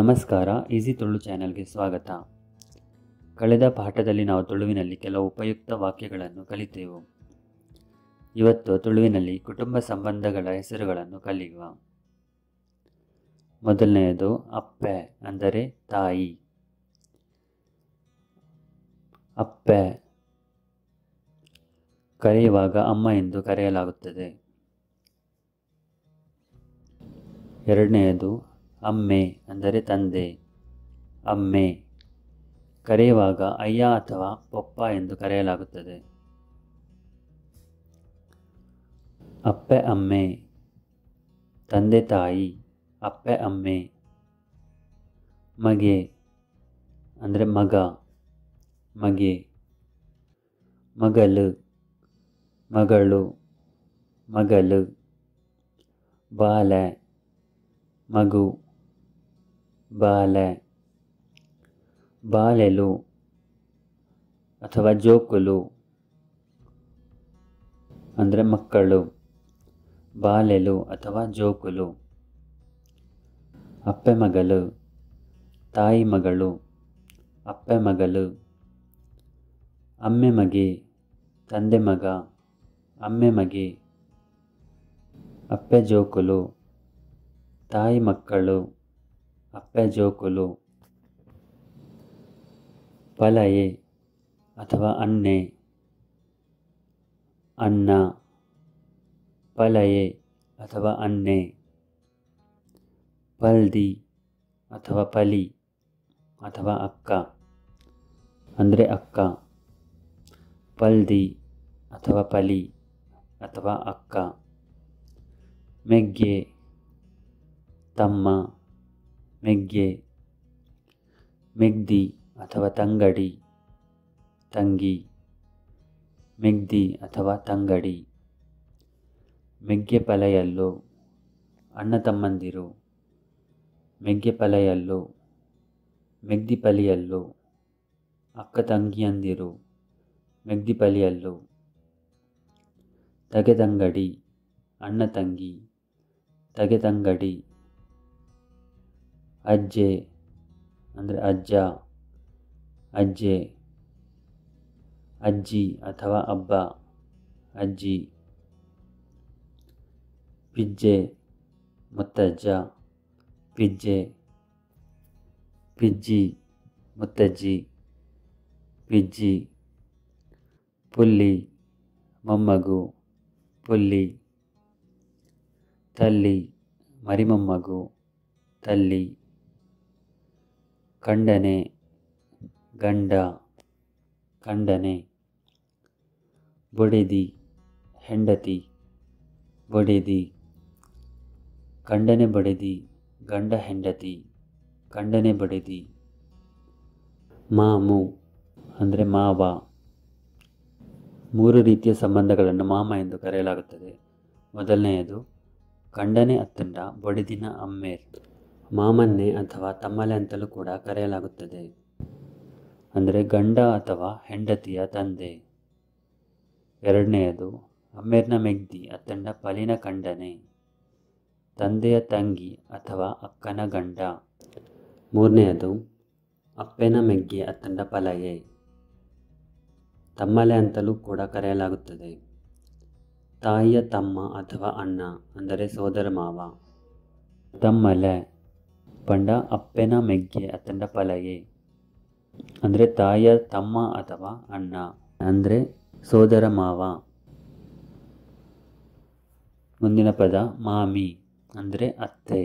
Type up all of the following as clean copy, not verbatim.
ನಮಸ್ಕಾರ, ಈಸಿ ತುಳು ಚಾನೆಲ್ಗೆ ಸ್ವಾಗತ. ಕಳೆದ ಪಾಠದಲ್ಲಿ ನಾವು ತುಳುವಿನಲ್ಲಿ ಕೆಲವು ಉಪಯುಕ್ತ ವಾಕ್ಯಗಳನ್ನು ಕಲಿತೆವು. ಇವತ್ತು ತುಳುವಿನಲ್ಲಿ ಕುಟುಂಬ ಸಂಬಂಧಗಳ ಹೆಸರುಗಳನ್ನು ಕಲಿಯುವ. ಮೊದಲನೆಯದು ಅಪ್ಪೆ ಅಂದರೆ ತಾಯಿ. ಅಪ್ಪೆ ಕರೆಯುವಾಗ ಅಮ್ಮ ಎಂದು ಕರೆಯಲಾಗುತ್ತದೆ. ಎರಡನೆಯದು ಅಮ್ಮೆ ಅಂದರೆ ತಂದೆ. ಅಮ್ಮೆ ಕರೆಯುವಾಗ ಅಯ್ಯ ಅಥವಾ ಪಪ್ಪ ಎಂದು ಕರೆಯಲಾಗುತ್ತದೆ. ಅಪ್ಪೆ ಅಮ್ಮೆ ತಂದೆ ತಾಯಿ, ಅಪ್ಪೆ ಅಮ್ಮೆ. ಮಗೆ ಅಂದರೆ ಮಗ, ಮಗೆ. ಮಗಳು, ಮಗಳು, ಮಗಳು. ಬಾಲೆ, ಮಗು, ಬಾಲೆ. ಬಾಲೆಲು ಅಥವಾ ಜೋಕುಲು ಅಂದರೆ ಮಕ್ಕಳು. ಬಾಲೆಲು ಅಥವಾ ಜೋಕುಲು. ಅಪ್ಪೆ ಮಗಳು, ತಾಯಿ ಮಗಳು, ಅಪ್ಪೆ ಮಗಳು. ಅಮ್ಮೆ ಮಗೆ, ತಂದೆ ಮಗ, ಅಮ್ಮೆ ಮಗೆ. ಅಪ್ಪೆ ಜೋಕುಲು, ತಾಯಿ ಮಕ್ಕಳು, ಅಪ್ಪೆ ಜೋಕುಲು. ಪಲಯೆ ಅಥವಾ ಅನ್ನೆ, ಅನ್ನ. ಪಲಯೆ ಅಥವಾ ಅನ್ನೆ. ಪಲ್ದಿ ಅಥವಾ ಪಲಿ ಅಥವಾ ಅಕ್ಕ ಅಂದರೆ ಅಕ್ಕ. ಪಲ್ದಿ ಅಥವಾ ಪಲಿ ಅಥವಾ ಅಕ್ಕ. ಮೆಗ್ಗೆ, ತಮ್ಮ, ಮೆಗ್ಗೆ. ಮೆಗ್ದಿ ಅಥವಾ ತಂಗಡಿ, ತಂಗಿ. ಮೆಗ್ದಿ ಅಥವಾ ತಂಗಡಿ. ಮೆಗ್ಗೆ ಪಲೆಯಲ್ಲು, ಅಣ್ಣ ತಮ್ಮಂದಿರು. ಮೆಗ್ಗೆ ಪಲೆಯಲ್ಲು, ಮೆಗ್ದಿ ಪಲಿಯಲ್ಲು. ಅಕ್ಕ ತಂಗಿಯಂದಿರು, ಮೆಗ್ದಿ ಪಲಿಯಲ್ಲು. ತಗೆದಂಗಡಿ, ಅಣ್ಣ ತಂಗಿ, ತಗೆದಂಗಡಿ. ಅಜ್ಜೆ ಅಂದರೆ ಅಜ್ಜ, ಅಜ್ಜೆ. ಅಜ್ಜಿ ಅಥವಾ ಅಬ್ಬ, ಅಜ್ಜಿ. ಪಿಜ್ಜೆ, ಮುತ್ತಜ್ಜ, ಪಿಜ್ಜೆ. ಪಿಜ್ಜಿ, ಮುತ್ತಜ್ಜಿ, ಪಿಜ್ಜಿ. ಪುಲ್ಲಿ, ಮೊಮ್ಮಗು, ಪುಲ್ಲಿ. ತಲ್ಲಿ, ಮರಿಮೊಮ್ಮಗು, ತಲ್ಲಿ. ಕಂಡನೆ, ಗಂಡ, ಕಂಡನೆ. ಬೊಡೆದಿ, ಹೆಂಡತಿ, ಬೊಡೆದಿ. ಕಂಡನೆ ಬೊಡೆದಿ, ಗಂಡ ಹೆಂಡತಿ, ಕಂಡನೆ ಬೊಡೆದಿ. ಮಾಮು ಅಂದರೆ ಮಾವ. ಮೂರು ರೀತಿಯ ಸಂಬಂಧಗಳನ್ನು ಮಾಮ ಎಂದು ಕರೆಯಲಾಗುತ್ತದೆ. ಮೊದಲನೆಯದು ಕಂಡನೆ ಅತ್ತಂಡ ಬೊಡೆದಿನ ಅಮ್ಮೇರ್. ಮಾಮನ್ನೆ ಅಥವಾ ತಮ್ಮಲೆ ಅಂತಲೂ ಕೂಡ ಕರೆಯಲಾಗುತ್ತದೆ. ಅಂದರೆ ಗಂಡ ಅಥವಾ ಹೆಂಡತಿಯ ತಂದೆ. ಎರಡನೆಯದು ಅಮ್ಮೇರ್ನ ಮೆಗ್ದಿ ಅತ್ತಂಡ ಪಲಿನ ಕಂಡನೆ, ತಂದೆಯ ತಂಗಿ ಅಥವಾ ಅಕ್ಕನ ಗಂಡ. ಮೂರನೆಯದು ಅಪ್ಪೆನ ಮೆಗ್ಗೆ ಅತ್ತಂಡ ಪಲಯೆ, ತಮ್ಮಲೆ ಅಂತಲೂ ಕೂಡ ಕರೆಯಲಾಗುತ್ತದೆ. ತಾಯಿಯ ತಮ್ಮ ಅಥವಾ ಅಣ್ಣ ಅಂದರೆ ಸೋದರ ಮಾವ. ತಮ್ಮಲೆ ಪಂಡ ಅಪ್ಪೆನ ಮೆಗ್ಗೆ ಅತ್ತಂಡ ಪಲಯೆ ಅಂದರೆ ತಾಯಿಯ ತಮ್ಮ ಅಥವಾ ಅಣ್ಣ ಅಂದರೆ ಸೋದರ ಮಾವ. ಮುಂದಿನ ಪದ ಮಾಮಿ ಅಂದರೆ ಅತ್ತೆ.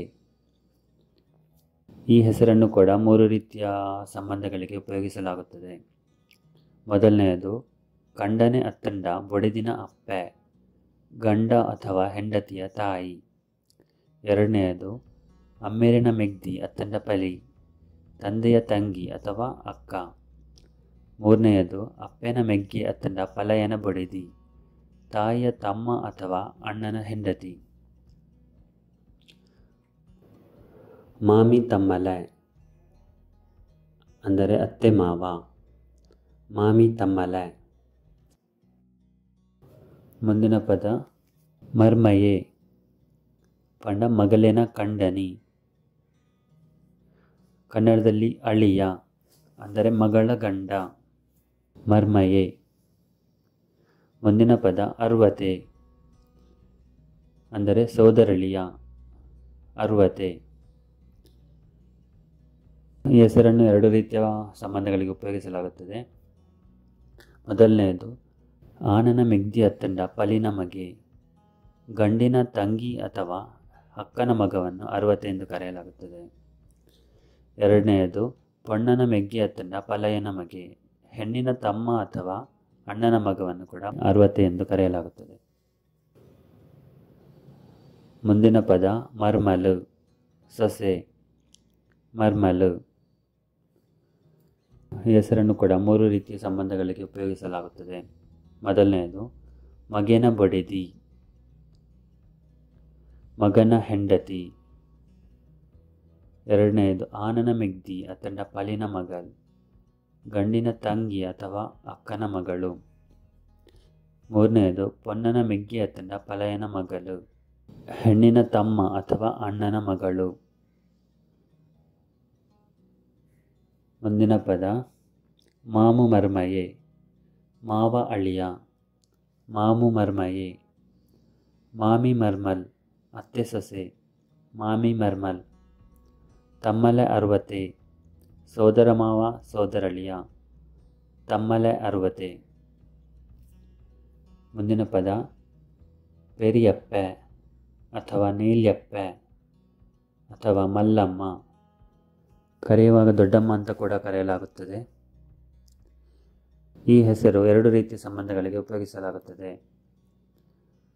ಈ ಹೆಸರನ್ನು ಕೂಡ ಮೂರು ರೀತಿಯ ಸಂಬಂಧಗಳಿಗೆ ಉಪಯೋಗಿಸಲಾಗುತ್ತದೆ. ಮೊದಲನೆಯದು ಕಂಡನೆ ಅತ್ತಂಡ ಬೊಡೆದಿನ ಅಪ್ಪೆ, ಗಂಡ ಅಥವಾ ಹೆಂಡತಿಯ ತಾಯಿ. ಎರಡನೆಯದು ಅಮ್ಮೇರಿನ ಮೆಗ್ದಿ ಅತ್ತಂಡ ಪಲಿ, ತಂದೆಯ ತಂಗಿ ಅಥವಾ ಅಕ್ಕ. ಮೂರನೆಯದು ಅಪ್ಪೆನ ಮೆಗ್ಗೆ ಅತ್ತಂಡ ಪಲಯನ ಬೊಡೆದಿ, ತಾಯಿಯ ತಮ್ಮ ಅಥವಾ ಅಣ್ಣನ ಹೆಂಡತಿ. ಮಾಮಿ ತಮ್ಮಲೆ ಅಂದರೆ ಅತ್ತೆ ಮಾವ, ಮಾಮಿ ತಮ್ಮಲೆ. ಮುಂದಿನ ಪದ ಮರ್ಮಯೆ ಪಂಡ ಮಗಲೇನ ಕಂಡನಿ. ಕನ್ನಡದಲ್ಲಿ ಅಳಿಯ ಅಂದರೆ ಮಗಳ ಗಂಡ, ಮರ್ಮಯೆ. ಮುಂದಿನ ಪದ ಅರ್ವತೆ ಅಂದರೆ ಸೋದರಳಿಯ, ಅರ್ವತೆ. ಈ ಹೆಸರನ್ನು ಎರಡು ರೀತಿಯ ಸಂಬಂಧಗಳಿಗೆ ಉಪಯೋಗಿಸಲಾಗುತ್ತದೆ. ಮೊದಲನೆಯದು ಆನನ ಮೆಗ್ದಿ ಅತ್ತಂಡ ಪಲಿನ ಮಗೆ, ಗಂಡಿನ ತಂಗಿ ಅಥವಾ ಅಕ್ಕನ ಮಗವನ್ನು ಅರ್ವತೆ ಎಂದು ಕರೆಯಲಾಗುತ್ತದೆ. ಎರಡನೆಯದು ಪೊಣ್ಣನ ಮೆಗ್ಗಿ ಅತ್ತಂಡ ಪಲಯನ ಮಗೆ, ಹೆಣ್ಣಿನ ತಮ್ಮ ಅಥವಾ ಅಣ್ಣನ ಮಗವನ್ನು ಕೂಡ ಅರ್ವತೆ ಎಂದು ಕರೆಯಲಾಗುತ್ತದೆ. ಮುಂದಿನ ಪದ ಮರ್ಮಲು, ಸೊಸೆ, ಮರ್ಮಲು. ಈ ಹೆಸರನ್ನು ಕೂಡ ಮೂರು ರೀತಿಯ ಸಂಬಂಧಗಳಿಗೆ ಉಪಯೋಗಿಸಲಾಗುತ್ತದೆ. ಮೊದಲನೆಯದು ಮಗನ ಬೊಡೆದಿ, ಮಗನ ಹೆಂಡತಿ. ಎರಡನೆಯದು ಆನನ ಮೆಗ್ದಿ ಅತ್ತಂಡ ಪಲಿನ ಮಗಲ್, ಗಂಡಿನ ತಂಗಿ ಅಥವಾ ಅಕ್ಕನ ಮಗಳು. ಮೂರನೆಯದು ಪೊನ್ನನ ಮೆಗ್ಗಿ ಅತ್ತಂಡ ಪಲಯನ ಮಗಳು, ಹೆಣ್ಣಿನ ತಮ್ಮ ಅಥವಾ ಅಣ್ಣನ ಮಗಳು. ಮುಂದಿನ ಪದ ಮಾಮು ಮರ್ಮಯೆ, ಮಾವ ಅಳಿಯ, ಮಾಮು ಮರ್ಮಯೆ. ಮಾಮಿ ಮರ್ಮಲ್, ಅತ್ತೆ ಸೊಸೆ, ಮಾಮಿ ಮರ್ಮಲ್. ತಮ್ಮಲೆ ಅರ್ವತೆ, ಸೋದರ ಮಾವ ಸೋದರಳಿಯ, ತಮ್ಮಲೆ ಅರ್ವತೆ. ಮುಂದಿನ ಪದ ಪೆರಿಯಪ್ಪೆ ಅಥವಾ ನೀಲ್ಯಪ್ಪೆ ಅಥವಾ ಮಲ್ಲಮ್ಮ, ಕರೆಯುವಾಗ ದೊಡ್ಡಮ್ಮ ಅಂತ ಕೂಡ ಕರೆಯಲಾಗುತ್ತದೆ. ಈ ಹೆಸರು ಎರಡು ರೀತಿಯ ಸಂಬಂಧಗಳಿಗೆ ಉಪಯೋಗಿಸಲಾಗುತ್ತದೆ.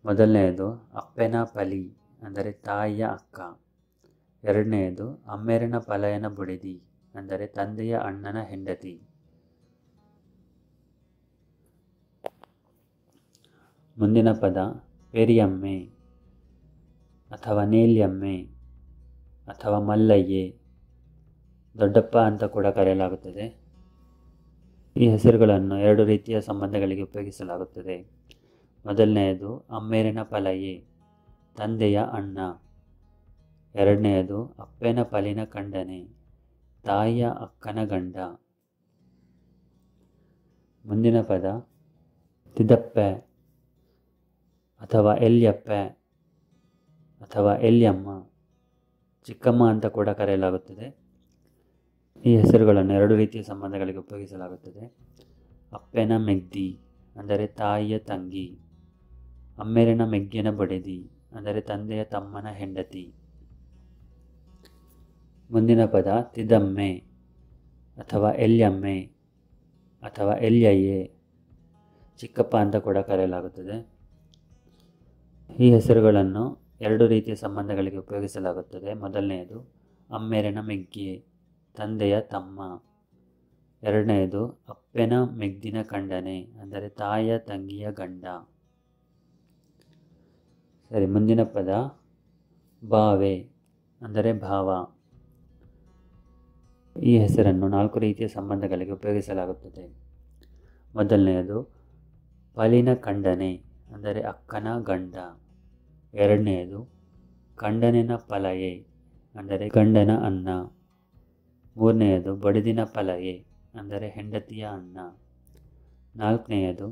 ಮೊದಲನೆಯದು ಅಪ್ಪೆನ ಪಲಿ ಅಂದರೆ ತಾಯಿಯ ಅಕ್ಕ. ಎರಡನೆಯದು ಅಮ್ಮೆರನ ಪಲಯನ ಬುಡಿದಿ ಅಂದರೆ ತಂದೆಯ ಅಣ್ಣನ ಹೆಂಡತಿ. ಮುಂದಿನ ಪದ ಪೆರಿಯಮ್ಮೆ ಅಥವಾ ನೇಲ್ಯಮ್ಮೆ ಅಥವಾ ಮಲ್ಲಯ್ಯೆ, ದೊಡ್ಡಪ್ಪ ಅಂತ ಕೂಡ ಕರೆಯಲಾಗುತ್ತದೆ. ಈ ಹೆಸರುಗಳನ್ನು ಎರಡು ರೀತಿಯ ಸಂಬಂಧಗಳಿಗೆ ಉಪಯೋಗಿಸಲಾಗುತ್ತದೆ. ಮೊದಲನೆಯದು ಅಮ್ಮೇರಿನ ಪಲಯೆ, ತಂದೆಯ ಅಣ್ಣ. ಎರಡನೆಯದು ಅಪ್ಪೆನ ಪಲಿನ ಕಂಡನೆ, ತಾಯಿಯ ಅಕ್ಕನ ಗಂಡ. ಮುಂದಿನ ಪದ ತಿದಪ್ಪೆ ಅಥವಾ ಎಲ್ಯಪ್ಪೆ ಅಥವಾ ಎಲ್ಯಮ್ಮ, ಚಿಕ್ಕಮ್ಮ ಅಂತ ಕೂಡ ಕರೆಯಲಾಗುತ್ತದೆ. ಈ ಹೆಸರುಗಳನ್ನು ಎರಡು ರೀತಿಯ ಸಂಬಂಧಗಳಿಗೆ ಉಪಯೋಗಿಸಲಾಗುತ್ತದೆ. ಅಪ್ಪೆನ ಮೆಗ್ದಿ ಅಂದರೆ ತಾಯಿಯ ತಂಗಿ, ಅಮ್ಮೆರನ ಮೆಗ್ಗಿನ ಬೊಡೆದಿ ಅಂದರೆ ತಂದೆಯ ತಮ್ಮನ ಹೆಂಡತಿ. ಮುಂದಿನ ಪದ ತಿದಮ್ಮೆ ಅಥವಾ ಎಲ್ಯಮ್ಮೆ ಅಥವಾ ಎಲ್ಯಯ್ಯೆ, ಚಿಕ್ಕಪ್ಪ ಅಂತ ಕೂಡ ಕರೆಯಲಾಗುತ್ತದೆ. ಈ ಹೆಸರುಗಳನ್ನು ಎರಡು ರೀತಿಯ ಸಂಬಂಧಗಳಿಗೆ ಉಪಯೋಗಿಸಲಾಗುತ್ತದೆ. ಮೊದಲನೆಯದು ಅಮ್ಮೆರನ ಮೆಗ್ಗಿ, ತಂದೆಯ ತಮ್ಮ. ಎರಡನೆಯದು ಅಪ್ಪೆನ ಮೆಗ್ದಿನ ಕಂಡನೆ ಅಂದರೆ ತಾಯಿಯ ತಂಗಿಯ ಗಂಡ. ಸರಿ, ಮುಂದಿನ ಪದ ಬಾವೆ ಅಂದರೆ ಭಾವ. ಈ ಹೆಸರನ್ನು ನಾಲ್ಕು ರೀತಿಯ ಸಂಬಂಧಗಳಿಗೆ ಉಪಯೋಗಿಸಲಾಗುತ್ತದೆ. ಮೊದಲನೆಯದು ಪಲಿನ ಕಂಡನೆ ಅಂದರೆ ಅಕ್ಕನ ಗಂಡ. ಎರಡನೆಯದು ಕಂಡನೆನ ಪಲಯೆ ಅಂದರೆ ಗಂಡನ ಅಣ್ಣ. ಮೂರನೆಯದು ಬಡಿದಿನ ಪಲಯೆ ಅಂದರೆ ಹೆಂಡತಿಯ ಅಣ್ಣ. ನಾಲ್ಕನೆಯದು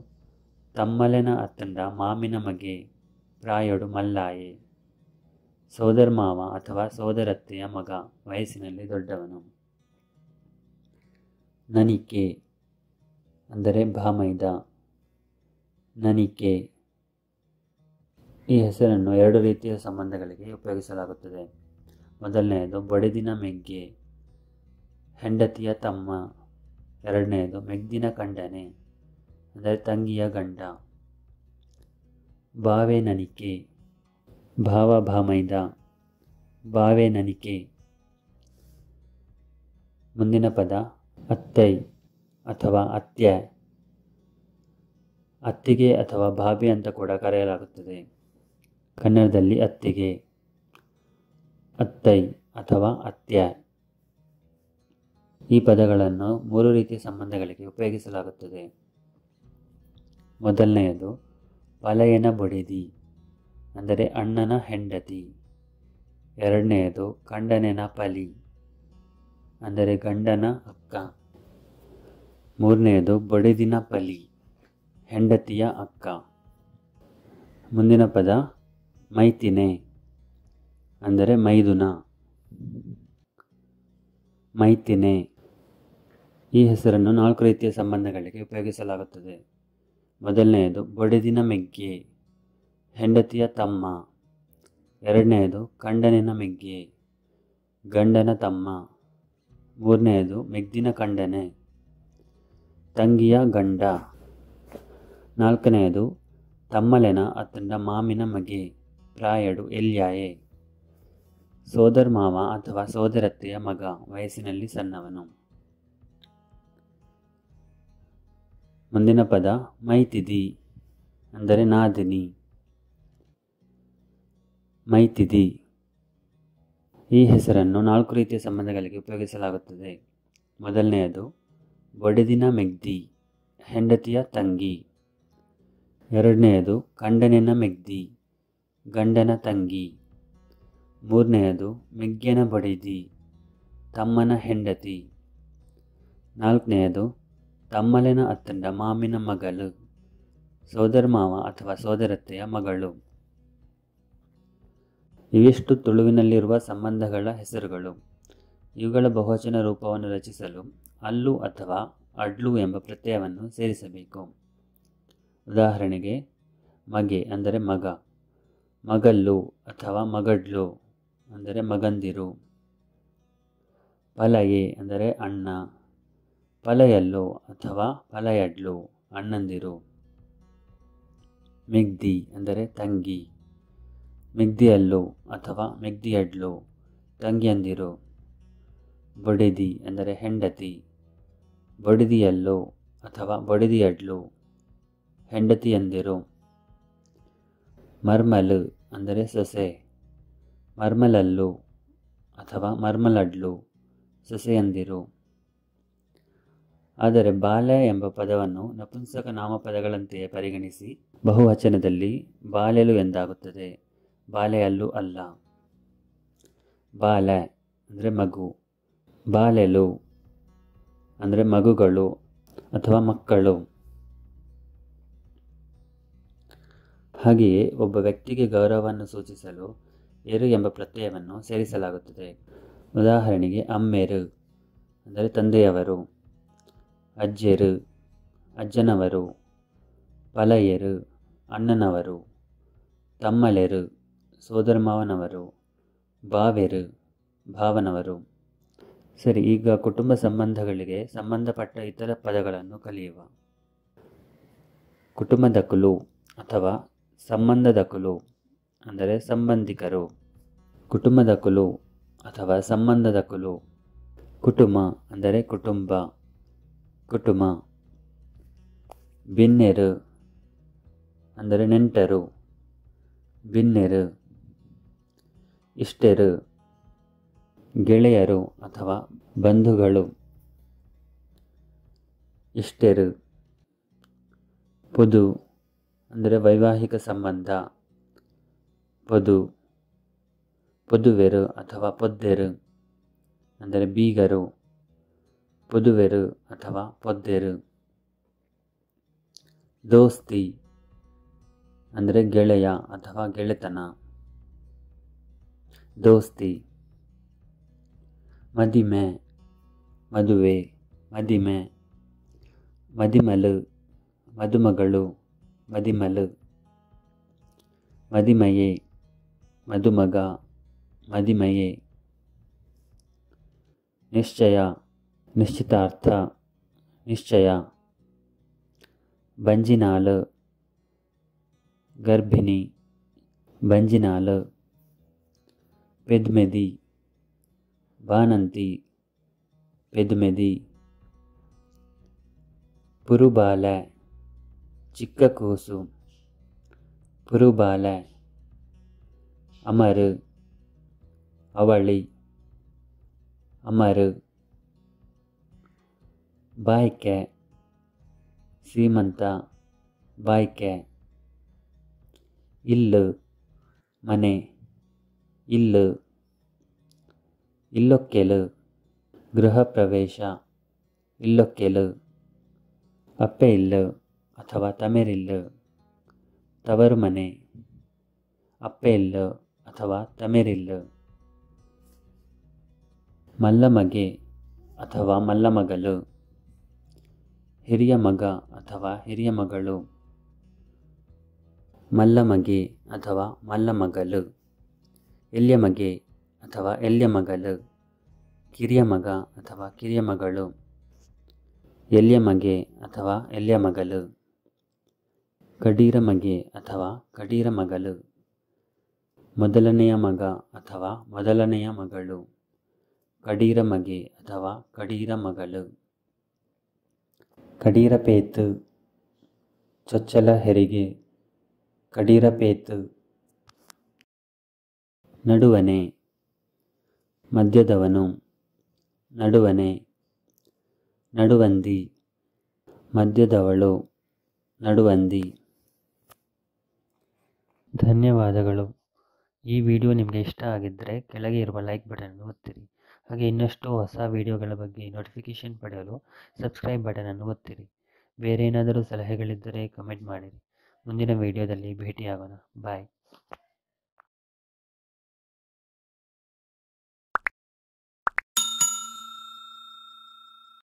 ತಮ್ಮಲೆನ ಅತ್ತಂಡ ಮಾಮಿನ ಮಗೆ, ಪ್ರಾಯಡು ಮಲ್ಲಾಯೆ, ಸೋದರ ಮಾವ ಅಥವಾ ಸೋದರತ್ತೆಯ ಮಗ, ವಯಸ್ಸಿನಲ್ಲಿ ದೊಡ್ಡವನು. ನನಿಕೆ ಅಂದರೆ ಭಾಮೈದ, ನನಿಕೆ. ಈ ಹೆಸರನ್ನು ಎರಡು ರೀತಿಯ ಸಂಬಂಧಗಳಿಗೆ ಉಪಯೋಗಿಸಲಾಗುತ್ತದೆ. ಮೊದಲನೆಯದು ಬಡಿದಿನ ಮೆಗ್ಗೆ, ಹೆಂಡತಿಯ ತಮ್ಮ. ಎರಡನೆಯದು ಮೆಗ್ದಿನ ಕಂಡನೆ ಅಂದರೆ ತಂಗಿಯ ಗಂಡ. ಬಾವೆ ನನಿಕೆ, ಭಾವ ಭಾಮೈದ, ಬಾವೆ ನನಿಕೆ. ಮುಂದಿನ ಪದ ಅತ್ತೈ ಅಥವಾ ಅತ್ಯೆ, ಅತ್ತಿಗೆ ಅಥವಾ ಭಾಬಿ ಅಂತ ಕೂಡ ಕರೆಯಲಾಗುತ್ತದೆ. ಕನ್ನಡದಲ್ಲಿ ಅತ್ತಿಗೆ, ಅತ್ತೈ ಅಥವಾ ಅತ್ಯೆ. ಈ ಪದಗಳನ್ನು ಮೂರು ರೀತಿಯ ಸಂಬಂಧಗಳಿಗೆ ಉಪಯೋಗಿಸಲಾಗುತ್ತದೆ. ಮೊದಲನೆಯದು ಪಲಯನ ಬೊಡೆದಿ ಅಂದರೆ ಅಣ್ಣನ ಹೆಂಡತಿ. ಎರಡನೆಯದು ಕಂಡನೆನ ಪಲಿ. ಅಂದರೆ ಗಂಡನ ಅಕ್ಕ. ಮೂರನೆಯದು ಬೊಡೆದಿನ ಪಲಿ, ಹೆಂಡತಿಯ ಅಕ್ಕ. ಮುಂದಿನ ಪದ ಮೈತಿನೆ ಅಂದರೆ ಮೈದುನ. ಮೈತಿನೆ ಈ ಹೆಸರನ್ನು 4 ರೀತಿಯ ಸಂಬಂಧಗಳಿಗೆ ಉಪಯೋಗಿಸಲಾಗುತ್ತದೆ. ಮೊದಲನೆಯದು ಬೊಡೆದಿನ ಮೆಗ್ಗೆ, ಹೆಂಡತಿಯ ತಮ್ಮ. ಎರಡನೆಯದು ಕಂಡನಿನ ಮೆಗ್ಗೆ, ಗಂಡನ ತಮ್ಮ. ಮೂರನೆಯದು ಮೆಗ್ದಿನ ಕಂಡನೆ, ತಂಗಿಯ ಗಂಡ. ನಾಲ್ಕನೆಯದು ತಮ್ಮಲೆನ ಅತ್ತಂಡ ಮಾಮಿನ ಮಗೆ, ಪ್ರಾಯಡು ಎಲ್ಯಾಯೆ, ಸೋದರ ಮಾವ ಅಥವಾ ಸೋದರತ್ತೆಯ ಮಗ, ವಯಸ್ಸಿನಲ್ಲಿ ಸಣ್ಣವನು. ಮುಂದಿನ ಪದ ಮೈತಿದಿ ಅಂದರೆ ನಾದಿನಿ. ಮೈತಿದಿ ಈ ಹೆಸರನ್ನು 4 ರೀತಿಯ ಸಂಬಂಧಗಳಿಗೆ ಉಪಯೋಗಿಸಲಾಗುತ್ತದೆ. ಮೊದಲನೆಯದು ಬೊಡೆದಿನ ಮೆಗ್ದಿ, ಹೆಂಡತಿಯ ತಂಗಿ. ಎರಡನೆಯದು ಕಂಡನಿನ ಮೆಗ್ದಿ, ಗಂಡನ ತಂಗಿ. ಮೂರನೆಯದು ಮೆಗ್ಗೆನ ಬೊಡೆದಿ, ತಮ್ಮನ ಹೆಂಡತಿ. ನಾಲ್ಕನೆಯದು ತಮ್ಮಲೆನ ಅತ್ತಂಡ ಮಾಮಿನ ಮಗಳು, ಸೋದರ ಮಾವ ಅಥವಾ ಸೋದರತ್ತೆಯ ಮಗಳು. ಇವಿಷ್ಟು ತುಳುವಿನಲ್ಲಿರುವ ಸಂಬಂಧಗಳ ಹೆಸರುಗಳು. ಇವುಗಳ ಬಹುವಚನ ರೂಪವನ್ನು ರಚಿಸಲು ಅಲ್ಲು ಅಥವಾ ಅಡ್ಲು ಎಂಬ ಪ್ರತ್ಯಯವನ್ನು ಸೇರಿಸಬೇಕು. ಉದಾಹರಣೆಗೆ ಮಗೆ ಅಂದರೆ ಮಗ, ಮಗಲ್ಲು ಅಥವಾ ಮಗಡ್ಲು ಅಂದರೆ ಮಗಂದಿರು. ಪಲಯೆ ಅಂದರೆ ಅಣ್ಣ, ಪಲಯಲ್ಲು ಅಥವಾ ಪಲಯಡ್ಲು ಅಣ್ಣಂದಿರು. ಮೆಗ್ದಿ ಅಂದರೆ ತಂಗಿ, ಮೆಗ್ದಿಯಲ್ಲು ಅಥವಾ ಮೆಗ್ದಿಯಡ್ಲು ತಂಗಿಯಂದಿರು. ಬೊಡೆದಿ ಅಂದರೆ ಹೆಂಡತಿ, ಬೊಡೆದಿಯಲ್ಲು ಅಥವಾ ಬೊಡೆದಿಯಡ್ಲು ಹೆಂಡತಿಯಂದಿರು. ಮರ್ಮಲು ಅಂದರೆ ಸೊಸೆ, ಮರ್ಮಲಲ್ಲು ಅಥವಾ ಮರ್ಮಲಡ್ಲು ಸೊಸೆಯಂದಿರು. ಆದರೆ ಬಾಲೆ ಎಂಬ ಪದವನ್ನು ನಪುಂಸಕ ನಾಮಪದಗಳಂತೆಯೇ ಪರಿಗಣಿಸಿ ಬಹುವಚನದಲ್ಲಿ ಬಾಲೆಲು ಎಂದಾಗುತ್ತದೆ, ಬಾಲೆಯಲ್ಲು ಅಲ್ಲ. ಬಾಲೆ ಅಂದರೆ ಮಗು, ಬಾಲೆಲು ಅಂದರೆ ಮಗುಗಳು ಅಥವಾ ಮಕ್ಕಳು. ಹಾಗೆಯೇ ಒಬ್ಬ ವ್ಯಕ್ತಿಗೆ ಗೌರವವನ್ನು ಸೂಚಿಸಲು ಎರು ಎಂಬ ಪ್ರತ್ಯಯವನ್ನು ಸೇರಿಸಲಾಗುತ್ತದೆ. ಉದಾಹರಣೆಗೆ ಅಮ್ಮೆರು ಅಂದರೆ ತಂದೆಯವರು, ಅಜ್ಜೆರು ಅಜ್ಜನವರು, ಪಲಯರು ಅಣ್ಣನವರು, ತಮ್ಮಲೆರು ಸೋದರಮಾವನವರು, ಬಾವೆರು ಭಾವನವರು. ಸರಿ, ಈಗ ಕುಟುಂಬ ಸಂಬಂಧಗಳಿಗೆ ಸಂಬಂಧಪಟ್ಟ ಇತರ ಪದಗಳನ್ನು ಕಲಿಯುವ. ಕುಟುಂಬದಕುಲು ಅಥವಾ ಸಂಬಂಧದಕುಲು ಅಂದರೆ ಸಂಬಂಧಿಕರು. ಕುಟುಂಬದಕುಲು ಅಥವಾ ಸಂಬಂಧದಕುಲು. ಕುಟುಂಬ ಅಂದರೆ ಕುಟುಂಬ, ಕುಟುಂಬ. ಬಿನ್ನೆರು ಅಂದರೆ ನೆಂಟರು, ಬಿನ್ನೆರು. ಇಷ್ಟೆರು ಗೆಳೆಯರು ಅಥವಾ ಬಂಧುಗಳು, ಇಷ್ಟೆರು. ಪೊದು ಅಂದರೆ ವೈವಾಹಿಕ ಸಂಬಂಧ, ಪೊದು. ಪೊದುವೆರು ಅಥವಾ ಪೊದ್ದೆರು ಅಂದರೆ ಬೀಗರು, ಪೊದುವೆರು ಅಥವಾ ಪೊದ್ದೆರು. ದೋಸ್ತಿ ಅಂದರೆ ಗೆಳೆಯ ಅಥವಾ ಗೆಳೆತನ, ದೋಸ್ತಿ. ಮದಿಮೆ ಮದುವೆ, ಮದಿಮೆ. ಮದಿಮಲು ಮದುಮಗಳು, ಮದಿಮಲು. ಮದಿಮಯೆ ಮದುಮಗ, ಮದಿಮಯೆ. ನಿಶ್ಚಯ ನಿಶ್ಚಿತಾರ್ಥ, ನಿಶ್ಚಯ. ಬಂಜಿನಾಲು ಗರ್ಭಿಣಿ, ಬಂಜಿನಾಲು. ಪೆದ್ಮೆದಿ ಬಾನಂತಿ, ಪೆದ್ಮೆದಿ. ಪುರುಬಾಲೆ ಚಿಕ್ಕ ಕೂಸು, ಪುರುಬಾಲೆ. ಅಮರು ಅವಳಿ, ಅಮರು. ಬಾಯ್ಕೆ ಸೀಮಂತ, ಬಾಯ್ಕೆ. ಇಲ್ಲು ಮನೆ, ಇಲ್ಲು. ಇಲ್ಲೊಕ್ಕೆಲು ಗೃಹ ಪ್ರವೇಶ ಇಲ್ಲೊಕ್ಕೆಲು, ಅಪ್ಪೆ ಇಲ್ಲು ಅಥವಾ ತಮೆರಿಲ್ಲು, ತವರು ಮನೆ ಅಪ್ಪೆ ಇಲ್ಲು ಅಥವಾ ತಮೆರಿಲ್ಲು, ಮಲ್ಲಮಗೆ ಅಥವಾ ಮಲ್ಲಮಗಲು, ಹಿರಿಯ ಮಗ ಅಥವಾ ಹಿರಿಯ ಮಗಳು, ಮಲ್ಲಮಗೆ ಅಥವಾ ಮಲ್ಲಮಗಲು, ಎಲ್ಯಮಗೆ ಅಥವಾ ಎಲ್ಯಮಗಲು, ಕಿರಿಯ ಮಗ ಅಥವಾ ಕಿರಿಯ ಮಗಳು, ಎಲ್ಯಮಗೆ ಅಥವಾ ಎಲ್ಯಮಗಲು, ಕಡೀರ ಮಗೆ ಅಥವಾ ಕಡೀರ ಮಗಲು, ಮೊದಲನೆಯ ಮಗ ಅಥವಾ ಮೊದಲನೆಯ ಮಗಳು, ಕಡೀರ ಮಗೆ ಅಥವಾ ಕಡೀರ ಮಗಳು, ಕಡೀರ ಪೇತು ಚೊಚ್ಚಲ ಹೆರಿಗೆ, ಕಡೀರ ಪೇತು, ನಡುವನೆ ಮಧ್ಯದವನು, ನಡುವನೆ, ನಡುವಂದಿ ಮಧ್ಯದವಳು, ನಡುವಂದಿ. ಧನ್ಯವಾದಗಳು. ಈ ವಿಡಿಯೋ ನಿಮಗೆ ಇಷ್ಟ ಆಗಿದ್ದರೆ ಕೆಳಗೆ ಇರುವ ಲೈಕ್ ಬಟನನ್ನು ಒತ್ತಿರಿ. ಹಾಗೆ ಇನ್ನಷ್ಟು ಹೊಸ ವಿಡಿಯೋಗಳ ಬಗ್ಗೆ ನೋಟಿಫಿಕೇಷನ್ ಪಡೆಯಲು ಸಬ್ಸ್ಕ್ರೈಬ್ ಬಟನನ್ನು ಒತ್ತಿರಿ. ಬೇರೆ ಏನಾದರೂ ಸಲಹೆಗಳಿದ್ದರೆ ಕಮೆಂಟ್ ಮಾಡಿರಿ. ಮುಂದಿನ ವಿಡಿಯೋದಲ್ಲಿ ಭೇಟಿಯಾಗೋಣ. ಬಾಯ್.